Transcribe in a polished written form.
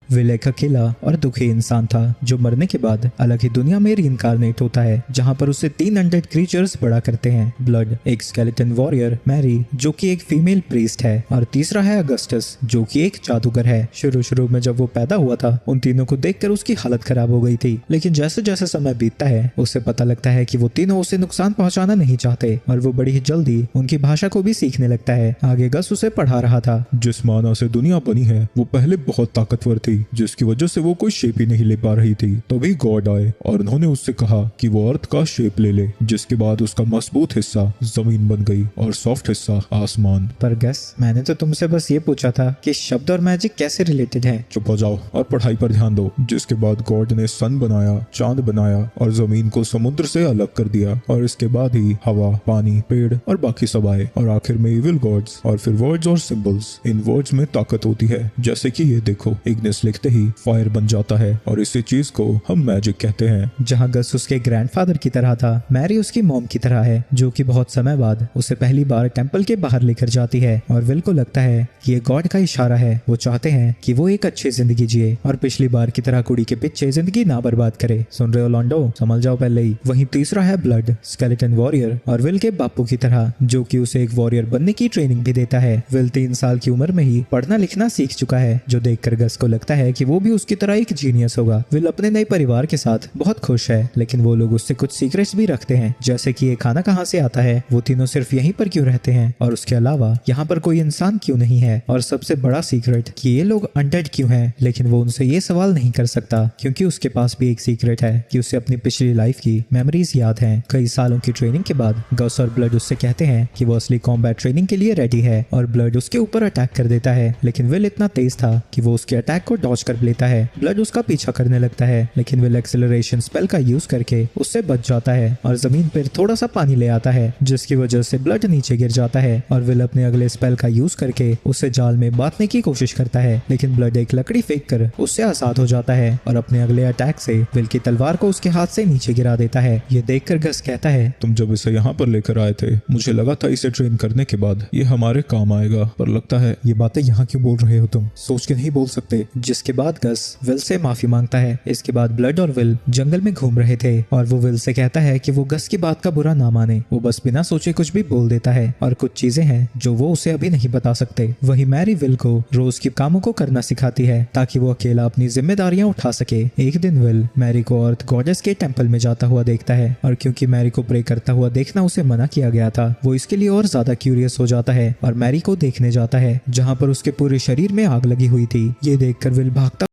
Will एक अकेला और दुखी इंसान था जो मरने के बाद अलग ही दुनिया में रीइंकार्नेट होता है, जहाँ पर उसे 3 अनडेड क्रीचर्स बड़ा करते हैं। ब्लड एक स्केलेटन वॉरियर, मैरी जो कि एक फीमेल प्रीस्ट है, और तीसरा है अगस्टस जो कि एक जादूगर है। शुरू में जब वो पैदा हुआ था उन तीनों को देखकर उसकी हालत खराब हो गई थी, लेकिन जैसे जैसे समय बीतता है उसे पता लगता है कि वो तीनों उसे नुकसान पहुंचाना नहीं चाहते और वो बड़ी ही जल्दी उनकी भाषा को भी सीखने लगता है। आगे गस उसे पढ़ा रहा था। जिस माना से दुनिया बनी है वो पहले बहुत ताकतवर थी, जिसकी वजह से वो कोई शेप ही नहीं ले पा रही थी। तभी गॉड आए और उन्होंने उससे कहा कि वो अर्थ का शेप ले ले, जिसके बाद उसका मजबूत हिस्सा जमीन बन गई और सॉफ्ट हिस्सा आसमान। पर गस, मैंने तो तुमसे बस ये पूछा था कि शब्द और मैजिक कैसे रिलेटेड है। चुप हो जाओ और पढ़ाई पर ध्यान दो। जिसके बाद गॉड ने सन बनाया, चांद बनाया और जमीन को समुद्र से अलग कर दिया, और इसके बाद ही हवा, पानी, पेड़ और बाकी सब आए, और आखिर में इविल गॉड्स, और फिर वर्ड्स और सिंबल्स। इन वर्ड्स में ताकत होती है, जैसे कि ये देखो, इग्निस लिखते ही फायर बन जाता है और इसी चीज को हम मैजिक कहते हैं। जहाँ गस उसके ग्रैंडफादर की तरह था, मैरी उसकी मॉम की तरह है, जो कि बहुत समय बाद उसे पहली बार टेंपल के बाहर लेकर जाती है। और विल को लगता है कि ये गॉड का इशारा है, वो चाहते हैं कि वो एक अच्छी जिंदगी जिए और पिछली बार की तरह कुड़ी के पीछे जिंदगी ना बर्बाद करे। सुन रहे हो लॉन्डो, समझ जाओ पहले ही। वहीं तीसरा है ब्लड, स्केलेटन वॉरियर, और विल के बापू की तरह, जो कि उसे एक वॉरियर बनने की ट्रेनिंग भी देता है। विल 3 साल की उम्र में ही पढ़ना लिखना सीख चुका है, जो देखकर गस को लगता है कि वो भी उसकी तरह एक जीनियस होगा। विल अपने नए परिवार के साथ बहुत खुश है, लेकिन वो लोग उससे कुछ सीक्रेट्स भी रखते हैं, जैसे कि ये खाना कहाँ से आता है, वो तीनों सिर्फ यहीं पर क्यों रहते हैं, और उसके अलावा यहाँ पर कोई इंसान क्यों नहीं है, और सबसे बड़ा सीक्रेट कि ये लोग अनडेड क्यों हैं। लेकिन वो उनसे ये सवाल नहीं कर सकता, क्योंकि उसके पास भी एक सीक्रेट है कि उसे अपनी पिछली लाइफ की मेमोरीज याद हैं। कई सालों की ट्रेनिंग के बाद गस और ब्लड उससे कहते हैं कि वो असली कॉम्बैट ट्रेनिंग के लिए रेडी है, और ब्लड उसके ऊपर अटैक कर देता है, लेकिन विल इतना तेज था कि वो उसके अटैक को डॉज कर लेता है। ब्लड उसका पीछा करने लगता है, लेकिन विल एक्सेलरेशन स्पेल का यूज करके उससे बच जाता है और जमीन पर थोड़ा सा पानी ले आता है, जिसकी वजह से ब्लड नीचे गिर जाता है। और विल अपने अगले स्पेल का यूज करके उसे जाल में बांधने की कोशिश करता है, लेकिन ब्लड एक लकड़ी फेंक कर उससे आजाद हो जाता है और अपने अगले अटैक से विल की तलवार को उसके हाथ से नीचे गिरा देता है। ये देखकर गस कहता है, तुम जब इसे यहाँ पर लेकर आए थे मुझे लगा था इसे ट्रेन करने के बाद ये हमारे काम आएगा, पर लगता है ये बातें यहाँ क्यों बोल रहे हो तुम, सोच के नहीं बोल सकते। जिसके बाद गस विल से माफी मांगता है। इसके बाद ब्लड और विल जंगल में घूम रहे थे और वो विल से कहता है कि वो गस की बात का बुरा ना माने, वो बस बिना सोचे कुछ भी बोल देता है, और कुछ चीजें हैं जो वो उसे अभी नहीं बता सकते। वही मैरी विल को रोज की कामों को करना सिखाती है ताकि वो अकेला अपनी जिम्मेदारियां उठा सके। एक दिन विल मैरी को अर्थ गॉडेस के टेंपल में जाता हुआ देखता है, और क्योंकि मैरी को प्रे करता हुआ देखना उसे मना किया गया था, वो इसके लिए और ज्यादा क्यूरियस हो जाता है और मैरी को देखने जाता है, जहाँ पर उसके पूरे शरीर में आग लगी हुई थी। ये देखकर विल भागता